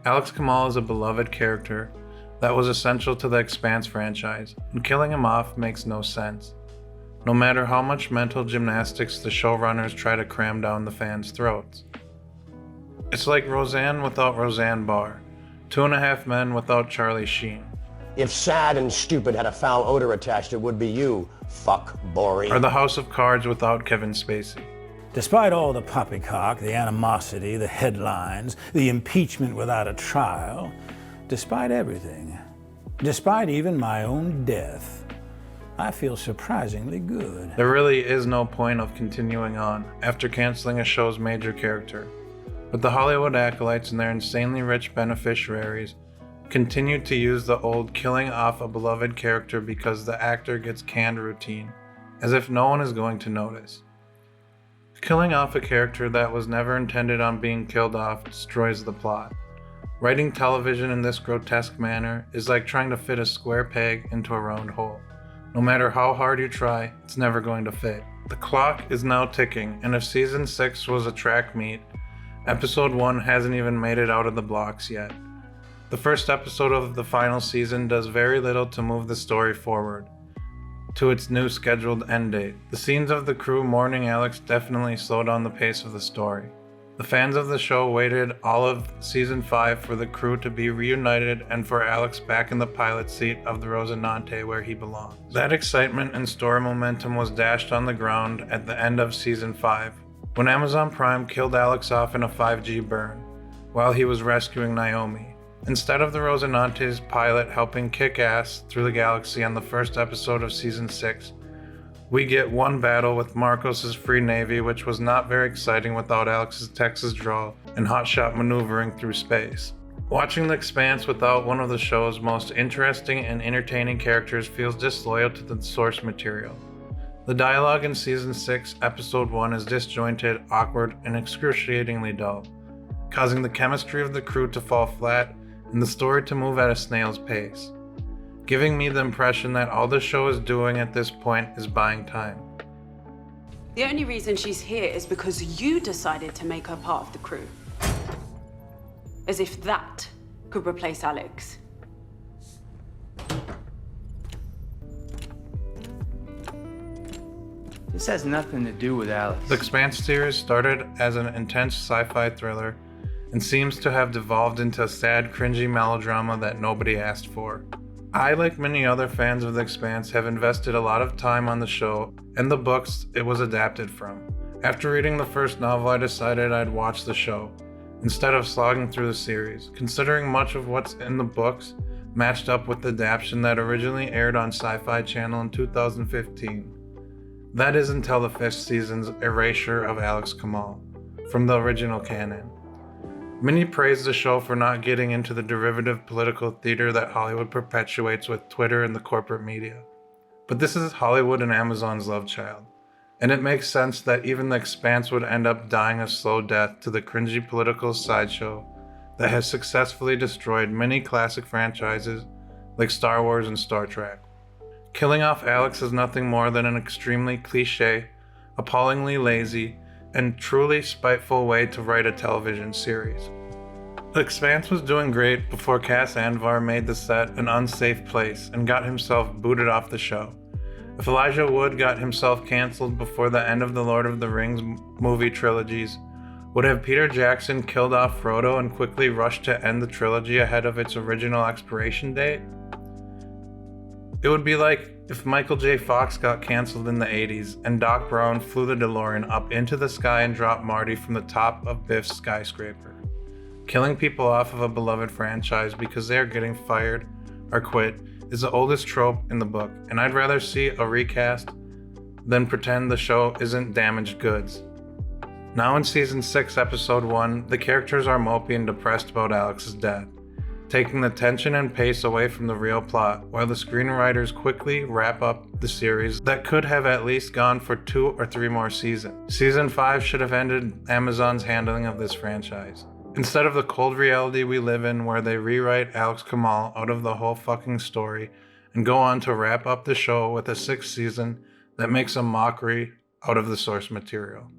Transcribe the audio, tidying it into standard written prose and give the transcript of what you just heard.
Alex Kamal is a beloved character that was essential to the Expanse franchise, and killing him off makes no sense, no matter how much mental gymnastics the showrunners try to cram down the fans' throats. It's like Roseanne without Roseanne Barr, 2.5 Men without Charlie Sheen. If sad and stupid had a foul odor attached, it would be you, fuck Bori. Or the House of Cards without Kevin Spacey. Despite all the poppycock, the animosity, the headlines, the impeachment without a trial, despite everything, despite even my own death, I feel surprisingly good. There really is no point of continuing on after canceling a show's major character, but the Hollywood acolytes and their insanely rich beneficiaries continue to use the old killing off a beloved character because the actor gets canned routine, as if no one is going to notice. Killing off a character that was never intended on being killed off destroys the plot. Writing television in this grotesque manner is like trying to fit a square peg into a round hole. No matter how hard you try, it's never going to fit. The clock is now ticking, and if season 6 was a track meet, episode 1 hasn't even made it out of the blocks yet. The first episode of the final season does very little to move the story forward to its new scheduled end date. The scenes of the crew mourning Alex definitely slow down the pace of the story. The fans of the show waited all of season 5 for the crew to be reunited and for Alex back in the pilot seat of the Rosinante where he belongs. That excitement and story momentum was dashed on the ground at the end of season 5, when Amazon Prime killed Alex off in a 5G burn while he was rescuing Naomi. Instead of the Rosinante's pilot helping kick ass through the galaxy on the first episode of season 6, we get one battle with Marcos's Free Navy, which was not very exciting without Alex's Texas drawl and hotshot maneuvering through space. Watching The Expanse without one of the show's most interesting and entertaining characters feels disloyal to the source material. The dialogue in season 6, episode 1 is disjointed, awkward, and excruciatingly dull, causing the chemistry of the crew to fall flat and the story to move at a snail's pace, giving me the impression that all the show is doing at this point is buying time. The only reason she's here is because you decided to make her part of the crew. As if that could replace Alex. This has nothing to do with Alex. The Expanse series started as an intense sci-fi thriller and seems to have devolved into a sad, cringy melodrama that nobody asked for. I, like many other fans of The Expanse, have invested a lot of time on the show and the books it was adapted from. After reading the first novel, I decided I'd watch the show, instead of slogging through the series, considering much of what's in the books matched up with the adaptation that originally aired on Sci-Fi Channel in 2015. That is until the 5th season's erasure of Alex Kamal from the original canon. Many praise the show for not getting into the derivative political theater that Hollywood perpetuates with Twitter and the corporate media. But this is Hollywood and Amazon's love child, and it makes sense that even The Expanse would end up dying a slow death to the cringy political sideshow that has successfully destroyed many classic franchises like Star Wars and Star Trek. Killing off Alex is nothing more than an extremely cliché, appallingly lazy, and truly spiteful way to write a television series. The Expanse was doing great before Cas Anvar made the set an unsafe place and got himself booted off the show. If Elijah Wood got himself cancelled before the end of the Lord of the Rings movie trilogies, would have Peter Jackson killed off Frodo and quickly rushed to end the trilogy ahead of its original expiration date? It would be like if Michael J. Fox got canceled in the 80s and Doc Brown flew the DeLorean up into the sky and dropped Marty from the top of Biff's skyscraper. Killing people off of a beloved franchise because they are getting fired or quit is the oldest trope in the book, and I'd rather see a recast than pretend the show isn't damaged goods. Now in season 6, episode 1, the characters are mopey and depressed about Alex's death, taking the tension and pace away from the real plot, while the screenwriters quickly wrap up the series that could have at least gone for 2 or 3 more seasons. Season 5 should have ended Amazon's handling of this franchise, instead of the cold reality we live in where they rewrite Alex Kamal out of the whole fucking story and go on to wrap up the show with a 6th season that makes a mockery out of the source material.